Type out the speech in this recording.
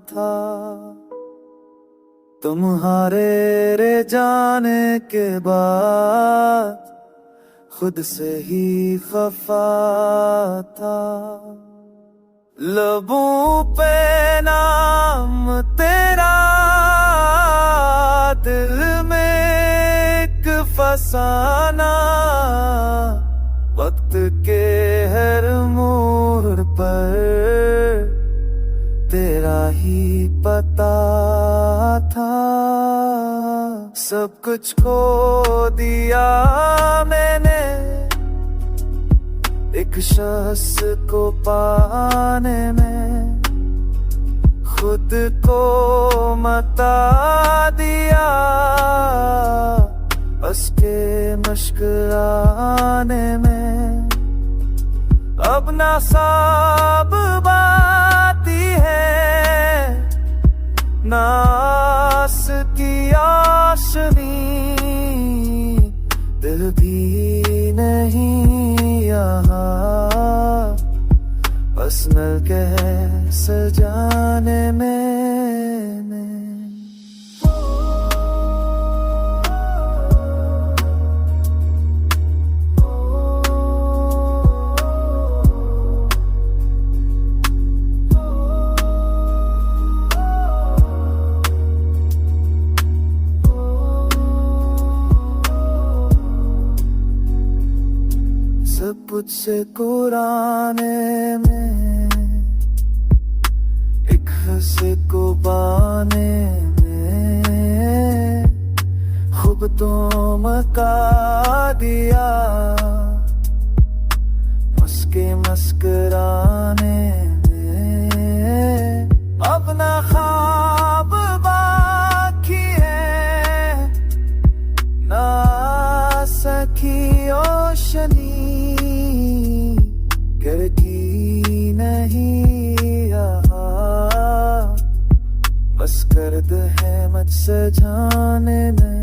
था। तुम्हारे रे जाने के बाद खुद से ही खफा था। लबों पे नाम तेरा, दिल में एक फसाना, वक्त के हर मोड़ पर तेरा ही पता था। सब कुछ खो दिया मैंने एक शख्स को पाने में, खुद को मता दिया बस के मुस्कुराने में। अब ना सब बाती है ना आस की आशनी, दिल भी नहीं यहाँ बस मिल के सजाने में। सब कुछ से कुराने में, एक हंसे को बाने में, खूब तो मका दिया मुस्के मुस्कुराने में। अपना ख्वाब बाकी है ना सखी ओशनी, करती नहीं यहाँ बस गर्द है मुझसे जाने में।